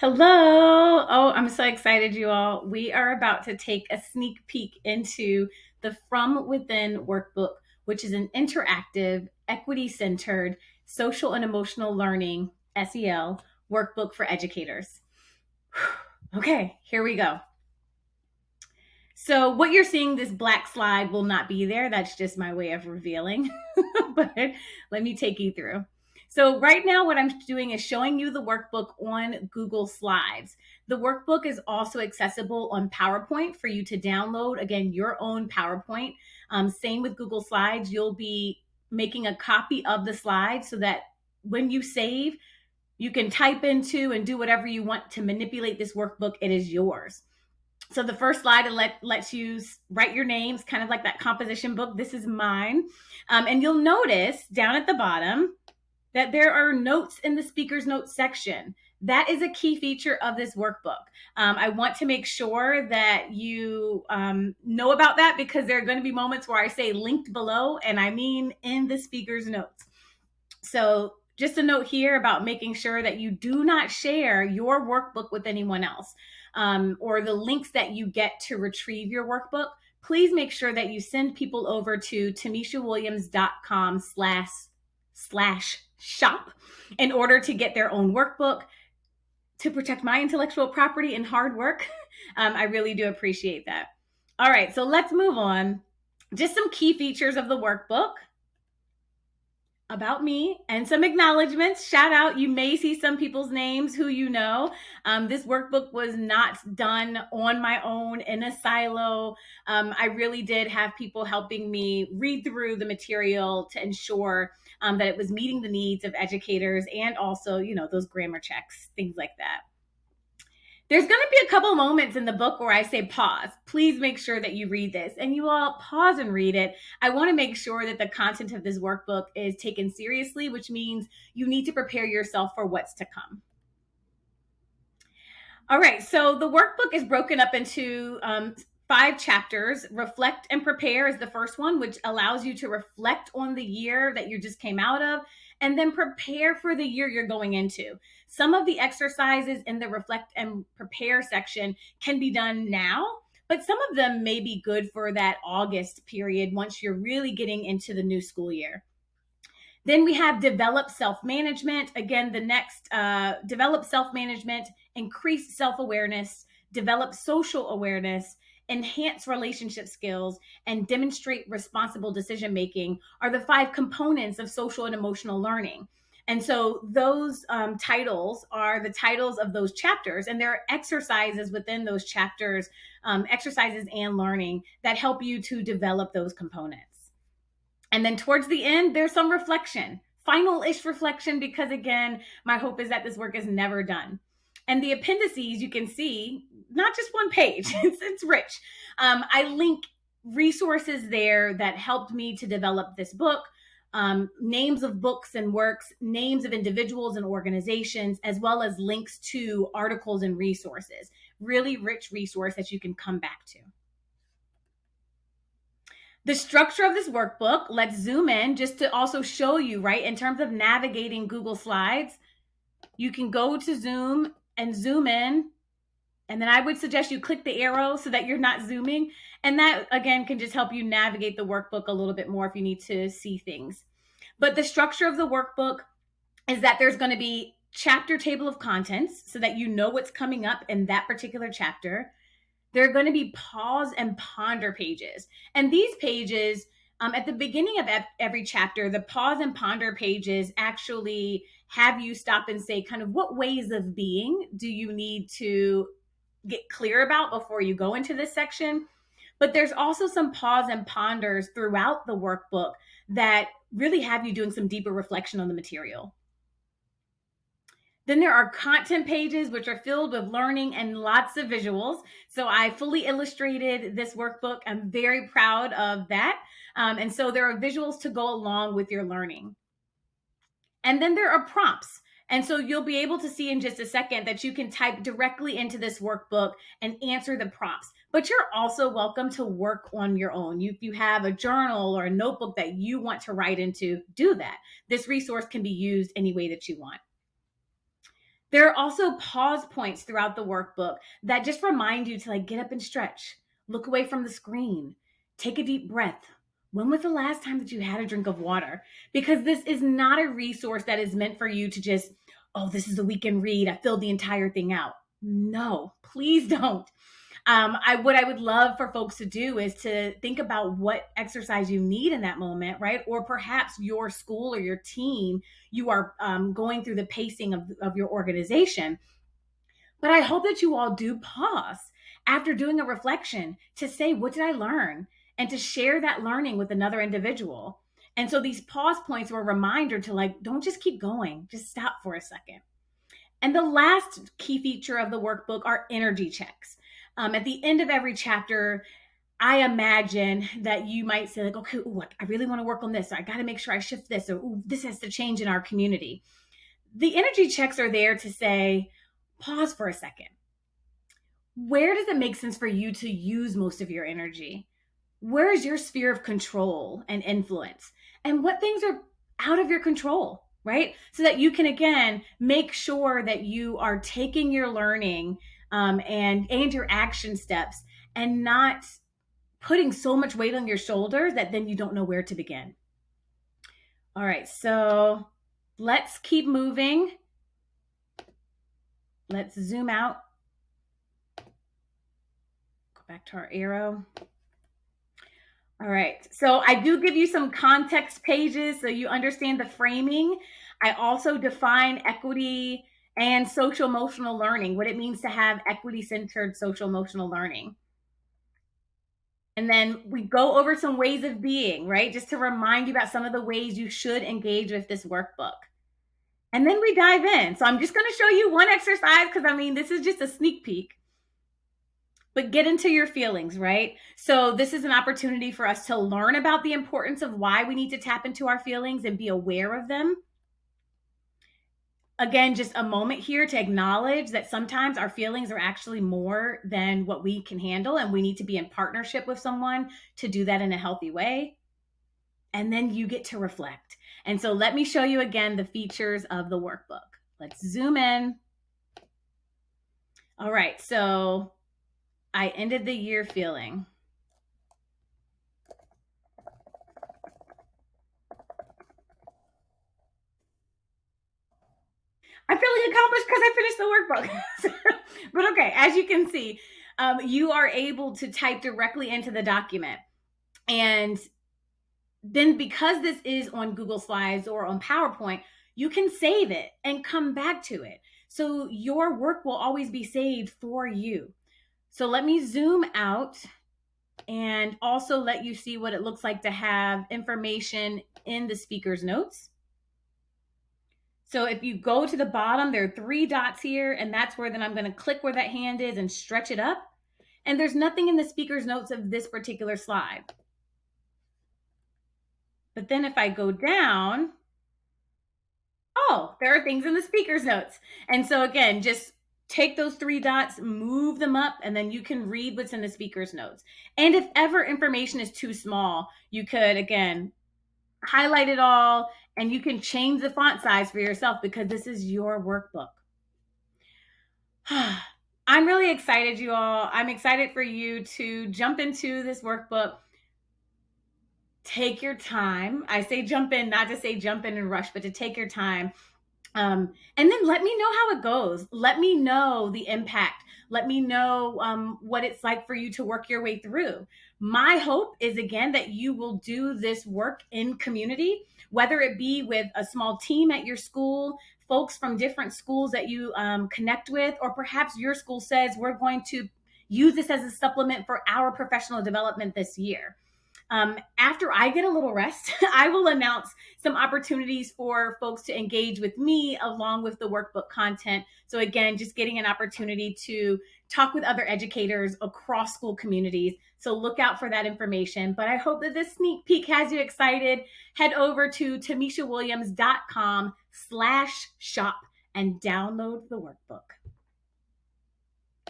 Hello. Oh, I'm so excited, you all. We are about to take a sneak peek into the From Within workbook, which is an interactive, equity centered, social and emotional learning SEL workbook for educators. Okay, here we go. So, what you're seeing, this black slide will not be there. That's just my way of revealing. But let me take you through. So, right now, what I'm doing is showing you the workbook on Google Slides. The workbook is also accessible on PowerPoint for you to download. Again, your own PowerPoint. Same with Google Slides. You'll be making a copy of the slides so that when you save, you can type into and do whatever you want to manipulate this workbook. It is yours. So the first slide lets you write your names, kind of like that composition book. This is mine. And you'll notice down at the bottom that there are notes in the speaker's notes section. That is a key feature of this workbook. I want to make sure that you know about that because there are going to be moments where I say linked below, and I mean in the speaker's notes. So just a note here about making sure that you do not share your workbook with anyone else, or the links that you get to retrieve your workbook. Please make sure that you send people over to TamishaWilliams.com/shop in order to get their own workbook to protect my intellectual property and hard work. I really do appreciate that. All right, so let's move on. Just some key features of the workbook about me and some acknowledgments. Shout out. You may see some people's names who you know. This workbook was not done on my own in a silo. I really did have people helping me read through the material to ensure that it was meeting the needs of educators and also, those grammar checks, things like that. There's going to be a couple moments in the book where I say pause. Please make sure that you read this, and you all pause and read it. I want to make sure that the content of this workbook is taken seriously, which means you need to prepare yourself for what's to come. All right, so the workbook is broken up into 5 chapters. Reflect and prepare is the first one, which allows you to reflect on the year that you just came out of and then prepare for the year you're going into. Some of the exercises in the reflect and prepare section can be done now, but some of them may be good for that August period once you're really getting into the new school year. Then we have develop self-management. Again, the next, develop self-management, increase self-awareness, develop social awareness, enhance relationship skills, and demonstrate responsible decision-making are the 5 components of social and emotional learning. And so those titles are the titles of those chapters, and there are exercises within those chapters, exercises and learning that help you to develop those components. And then towards the end, there's some reflection, final-ish reflection, because again, my hope is that this work is never done. And the appendices, you can see, not just one page, it's rich. I link resources there that helped me to develop this book, names of books and works, names of individuals and organizations, as well as links to articles and resources. Really rich resource that you can come back to. The structure of this workbook, let's zoom in just to also show you, right, in terms of navigating Google Slides, you can go to Zoom and zoom in, and then I would suggest you click the arrow so that you're not zooming, and that, again, can just help you navigate the workbook a little bit more if you need to see things. But the structure of the workbook is that there's going to be chapter table of contents so that you know what's coming up in that particular chapter. There are going to be pause and ponder pages. And these pages, at the beginning of every chapter, the pause and ponder pages actually have you stop and say, kind of, what ways of being do you need to get clear about before you go into this section? But there's also some pause and ponders throughout the workbook that really have you doing some deeper reflection on the material. Then there are content pages, which are filled with learning and lots of visuals. So I fully illustrated this workbook. I'm very proud of that. And so there are visuals to go along with your learning. And then there are prompts. And so you'll be able to see in just a second that you can type directly into this workbook and answer the prompts. But you're also welcome to work on your own. If you have a journal or a notebook that you want to write into, do that. This resource can be used any way that you want. There are also pause points throughout the workbook that just remind you to like get up and stretch, look away from the screen, take a deep breath. When was the last time that you had a drink of water? Because this is not a resource that is meant for you to just, oh, this is a weekend read. I filled the entire thing out. No, please don't. What I would love for folks to do is to think about what exercise you need in that moment, right? Or perhaps your school or your team, you are going through the pacing of your organization. But I hope that you all do pause after doing a reflection to say, what did I learn? And to share that learning with another individual. And so these pause points were a reminder to like, don't just keep going, just stop for a second. And the last key feature of the workbook are energy checks. At the end of every chapter, I imagine that you might say, like, okay, ooh, I really want to work on this. Or I got to make sure I shift this, or ooh, this has to change in our community. The energy checks are there to say, pause for a second. Where does it make sense for you to use most of your energy? Where is your sphere of control and influence? And what things are out of your control, right? So that you can, again, make sure that you are taking your learning and your action steps and not putting so much weight on your shoulders that then you don't know where to begin. All right, so let's keep moving. Let's zoom out. Go back to our arrow. All right, so I do give you some context pages so you understand the framing. I also define equity and social emotional learning, what it means to have equity centered social emotional learning. And then we go over some ways of being, right? Just to remind you about some of the ways you should engage with this workbook. And then we dive in. So I'm just going to show you one exercise because I mean, this is just a sneak peek. But get into your feelings, right? So this is an opportunity for us to learn about the importance of why we need to tap into our feelings and be aware of them. Again, just a moment here to acknowledge that sometimes our feelings are actually more than what we can handle, and we need to be in partnership with someone to do that in a healthy way. And then you get to reflect. And so let me show you again the features of the workbook. Let's zoom in. All right, so I ended the year feeling. I'm feeling accomplished because I finished the workbook. But okay, as you can see, you are able to type directly into the document. And then because this is on Google Slides or on PowerPoint, you can save it and come back to it. So your work will always be saved for you. So let me zoom out and also let you see what it looks like to have information in the speaker's notes. So if you go to the bottom, there are 3 dots here, and that's where then I'm going to click where that hand is and stretch it up. And there's nothing in the speaker's notes of this particular slide. But then if I go down, oh, there are things in the speaker's notes. And so again, just take those 3 dots, move them up, and then you can read what's in the speaker's notes. And if ever information is too small, you could, again, highlight it all, and you can change the font size for yourself because this is your workbook. I'm really excited, you all. I'm excited for you to jump into this workbook. Take your time. I say jump in, not to say jump in and rush, but to take your time. And then let me know how it goes. Let me know the impact. Let me know what it's like for you to work your way through. My hope is, again, that you will do this work in community, whether it be with a small team at your school, folks from different schools that you connect with, or perhaps your school says, we're going to use this as a supplement for our professional development this year. After I get a little rest, I will announce some opportunities for folks to engage with me along with the workbook content. So again, just getting an opportunity to talk with other educators across school communities. So look out for that information. But I hope that this sneak peek has you excited. Head over to TamishaWilliams.com/shop and download the workbook.